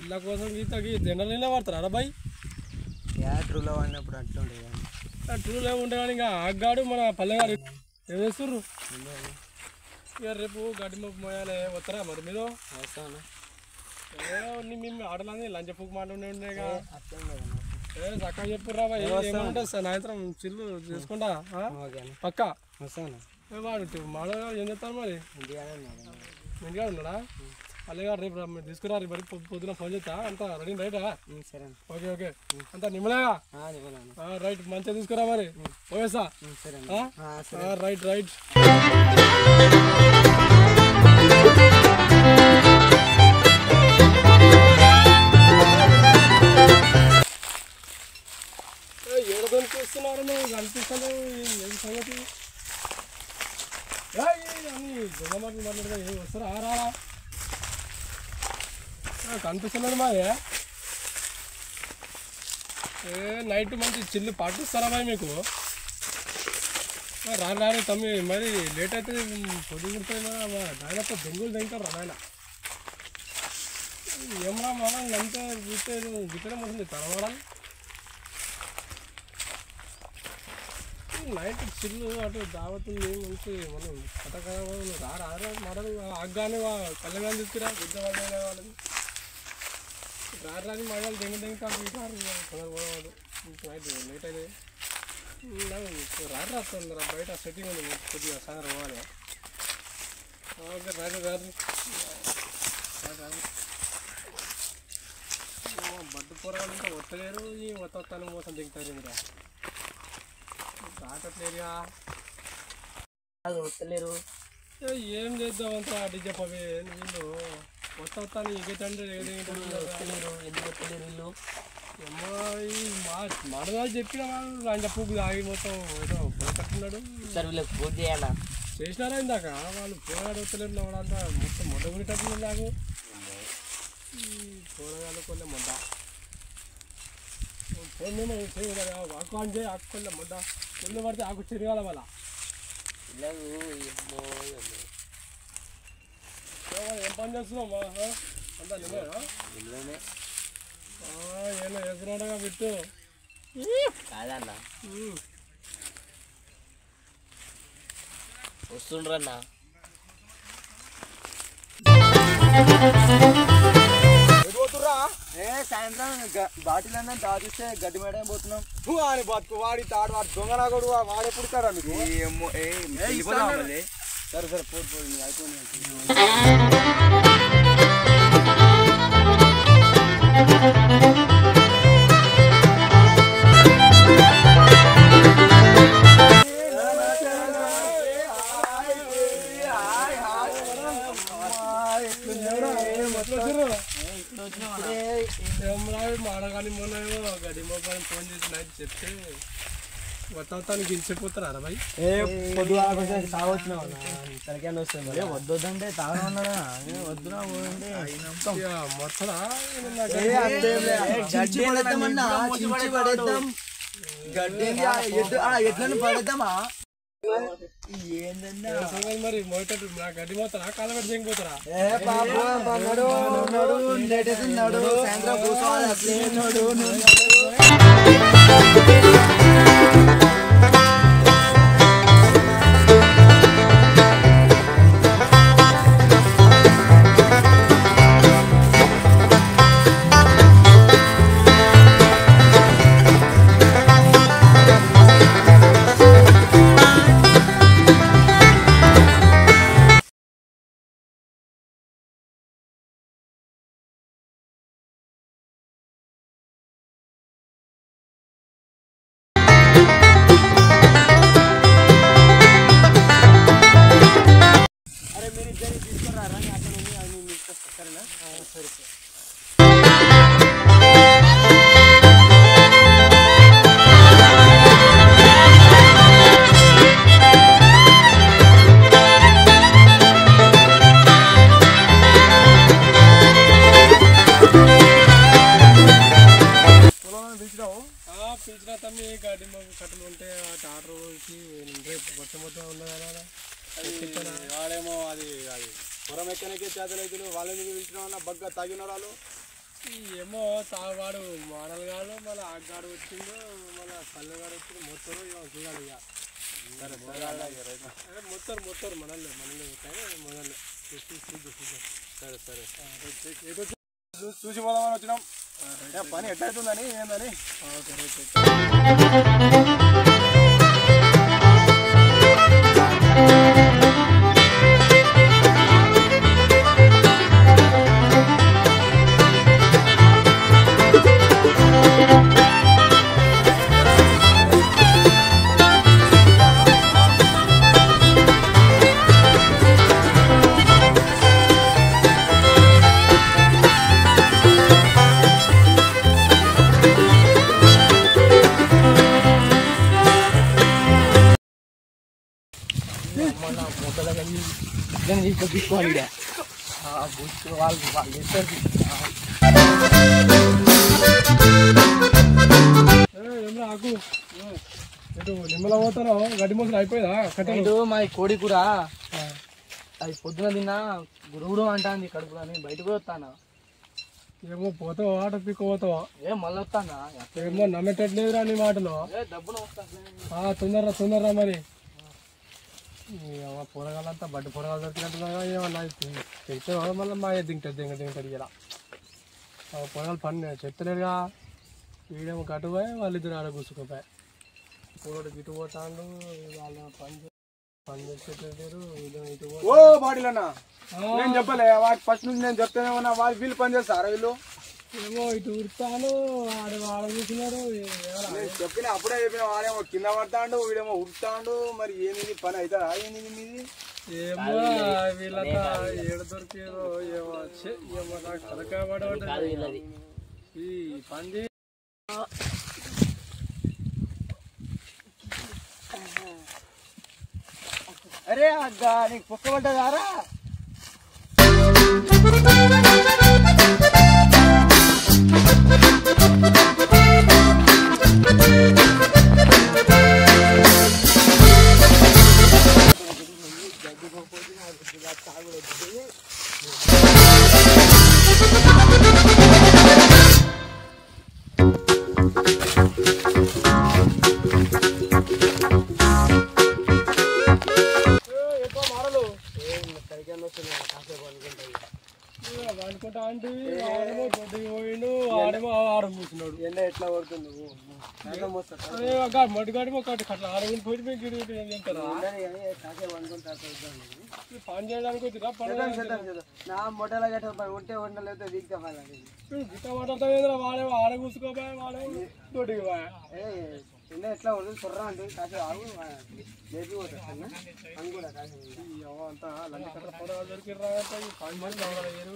ఇళ్ళ కోసం గీతకి జనరల్ పడతారు అబ్బాయి ట్రూలో వాడినప్పుడు అట్లుండే ట్రూలో ఉంటే కానీ ఇంకా ఆగ్గాడు మన పల్లెగాడు ఏం చేస్తుర్రు ఇక రేపు గడ్డి మొప్పు మోయాలి వస్తారా మరి మీరు వస్తాను మేము ఆడలని లంచ్ పుక్ మాట ఉండే చక్కగా చెప్పుర్రా బాయ్ ఏమంటే సాయంత్రం చిల్లు చేసుకుంటా పక్క వస్తాను వాడు మాడగాడు ఏం చెప్తాను మరి ఇంటికాడ ఉన్నాడా పల్లెగాడు రేపు తీసుకురా మరి పొద్దున ఫోన్ చేస్తా అంతా రెడీ రైటా సరే ఓకే ఓకే అంతా నిమ్మలేగా రైట్ మంచిగా తీసుకురా మరి పోయేస్తా రైట్ రైట్ ఏడుకొని చూస్తున్నారు నువ్వు కనిపిస్తాను ఏం సంగతి అని దొంగ మాటలు మాట్లాడదా ఏం వస్తారా రారా కనిపిస్తున్నాడు మాది నైట్ మంచి చిల్లు పాటిస్తారా బాయ్ మీకు రాని తమ్మి మరి లేట్ అయితే పొద్దు కుడతాయి నాయనతో దొంగలు తింటారు నాయన ఏమరా మనం అంతే గిట్టడం ఉంటుంది తనవాడాలి నైట్ చిల్లు అటు దావతుంది మంచి మనం కథ రారా మడలు ఆగ్గానే కళ్ళగాని తీసుకురా గుద్ద వాళ్ళని రాని మడలు దెంగతారు పోవాడు నైట్ లేట్ అయితే రారా తొందర బయట సెట్టింగ్ ఉంది కొద్దిగా సాయంత్రం పోవాలి ఓకే రారు బడ్డు కూరగాయలు ఇంకా వస్తలేరు ఈ వస్తాను మోసం దిగుతారు ఇంకా రావట్లేదుగా వస్తలేరు ఏం చేద్దామంతా డీజే పవి వీళ్ళు వస్తాను ఎగటండి వస్తలేరు ఎందుకు వస్తలేరు వీళ్ళు అమ్మాయి మడదాలు చెప్పిన వాళ్ళు లంచ పువ్వు తాగి మొత్తం ఏదో కట్టున్నాడు సార్ వీళ్ళకి ఫోన్ చేయాలా చేసినారా ఇందాక వాళ్ళు కూరగాయలు వస్తలేరు నవ్వడంతా మొత్తం మొడ్డ గురిటప్పుడు నాకు కూరగాయలు కొల్లె మొడ్డ ఫోన్ చేయగల ఆకు అని చేయి ఆకు కొల్లె మొడ్డ కొల్లు పడితే ఆకు తిరగాల వాళ్ళ ఏం పని చేస్తున్నావు అంతా నిన్నేనా ఏమో వేసుకున్నాడుగా పెట్టు కాదన్నా వస్తుండ్రన్నా సాయంత్రం బాటిల్ అన్నా తాగిస్తే గడ్డి మేడం పోతున్నాం అని బతుకు వాడి తాడు వాడు దొంగనాగోడు వాడు ఎప్పుడు ఇస్తాడా మీకు సరే సరే పోదు అయిపోయింది మాడగాని మొన్న గడి మొబైల్ ఫోన్ చేసి నైట్ చెప్తే వస్తానికి ఇచ్చిపోతారా అబ్బాయి పొద్దుగా తాగొచ్చినా తలకాయలు వస్తుంది వద్దంటే తాగనున్నాడా వద్దురా మొత్తడా ఎట్లను పడేద్దామా మరి మొదట నా గడ్డి పోతారా కాళ్ళ పెట్టి దిగిపోతారా పిలిచిన తమ్మి గడ్డి కట్టలు ఉంటే ఆర్డర్ వచ్చి రేపు మొత్తం ఉండదు వాడేమో అది అది పొరం ఎక్కడికే చేతలైతులు వాళ్ళని పిలిచిన వల్ల బగ్గా తాగిన వాళ్ళు ఏమో తాగువాడు మోడల్ గాడు మళ్ళీ ఆగాడు వచ్చిందో మళ్ళీ పల్లెగాడు వచ్చింది మొత్తం చూడాలి ఇక మొత్తం మనల్ని మొదలు సరే సరే చూసి పోదామని వచ్చినాం పని ఎట్లయితుందని ఏందని తీసుకోవాలి వాళ్ళు ఆకు నిమ్మల పోతాను గడ్డి మోసలు అయిపోయిందా కట్టెలు మా కోడి కూర అది పొద్దున తిన్నా గురుగుడు అంటాంది కడుపులో అని బయటకు వస్తానా ఏమో పోతావా ఆట పిక్క పోతావా మళ్ళీ వస్తానా ఏమో నమ్మేటట్లేదురా నీ మాటలో డబ్బులు తొందరరా మరి పొరగాలంతా బడ్డ పొరగాలు దొరికినట్టుగా ఏమన్నా చెప్తే మళ్ళీ మా దింటాడు ఇలా పొరగాలు పని చెప్తలేదుగా వీడేమో కట్టుపోయి వాళ్ళిద్దరు ఆడ కూర్చుకోపోయి పూరోడు ఇటు పోతాడు వాళ్ళ పని చేసేటట్లేరు ఇటు ఓ బాడీలన్నా నేను చెప్పలే వాటి ఫస్ట్ నుంచి నేను చెప్తేనే ఉన్నా వాళ్ళు వీళ్ళు పని చేస్తారా వీళ్ళు ఏమో ఇటు ఉడతాను ఆడ కూర్చున్నాడు చెప్పిన అప్పుడే చెప్పిన వాడేమో కింద పడతాడు వీడేమో ఉడతాడు మరి ఏంది పని అవుతారా ఏంది మీది ఏమో వీళ్ళంతా ఏడ దొరికారో ఏమో నాకు తలకాయ పడబడ్డది ఈ పని అరే అగ్గా నీకు పొక్క పడ్డదారా అనుకుంటా అంటే ఆడేమో దొడ్డికి పోయిండు ఆడేమో ఆడ కూర్చున్నాడు ఎండ ఎట్లా పడుతుంది మడిగాడేమో అట్లా ఆడని పోయి గిడి తింటారా పని చేయడానికి వచ్చిరా నా మొట్టలో గట్ట ఉంటే ఉండలేదు వీక్గా గిట్ట మాట్లాడతా వాడేమో ఆడ కూర్చుకోపోయా వాడేమో దొడ్డికి పోయా ఎండ ఎట్లా ఉంటుంది సొర్ర ఉంటుంది కాసేపు ఆగు లేపి పోతాను అని కూడా కాసేపు అంతా లంచ్ కట్ట పొడవ దొరికిరా పని మంది బాగలేరు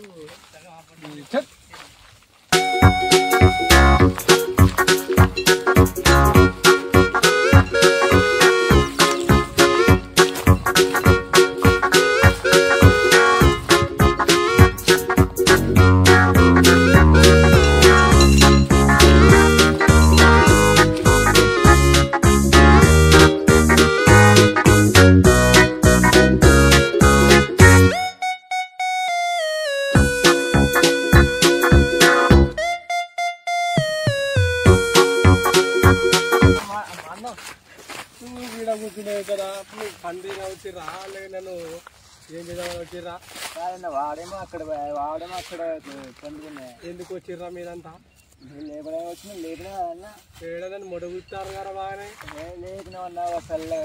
వీడ కూర్చున్నావు కదా పండి వచ్చిర్రా లేక నన్ను ఏం చేద్దామని వచ్చిర్రా వాడేమో అక్కడ పండుకున్నాయి ఎందుకు వచ్చిర్రా మీరంతా లేపడే వచ్చిన లేపినా అన్నా ఏడాదని మొడగుతారు కదా బాగానే లేపినా అన్నా అసలు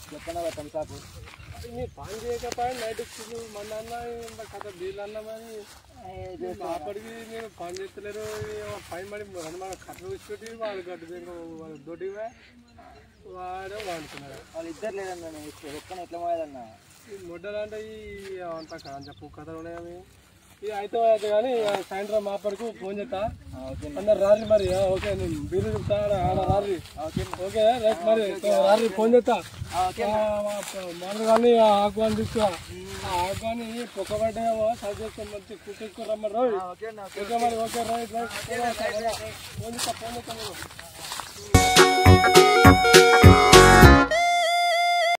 చెప్పనా తమసాపు పని చేయకపోయా నైట్ మన అన్న కథ బీళ్ళు అన్నామని అప్పటికి నేను పని చేస్తలేరు పని పడి మన కట్టలు కూర్చోటి వాళ్ళు గడ్డి వాళ్ళు దొడ్డిగా వాడే వాడుతున్నారు వాళ్ళు ఇద్దరు లేదన్నా ఎక్కడ ఎట్లా పోయాలన్నా ఈ మొడ్డలు అంటే ఈ అంతా చెప్పు కథలు ఉన్నాయని ఇక అయితే కానీ సాయంత్రం మా అప్పటికి ఫోన్ చేస్తా అందరు రాత్రి మరి ఓకే నేను బీరు చెప్తా ఆడ రాత్రి ఓకే రైట్ మరి రాత్రి ఫోన్ చేస్తా మామూలు కానీ ఆకు అని తీసుకురా ఆ ఆకు అని పొక్క పడ్డాయేమో సరి చేసుకొని మంచి కూర్చొని రమ్మని రోజు ఓకే మరి ఓకే రైట్ రైట్ ఫోన్ చేస్తా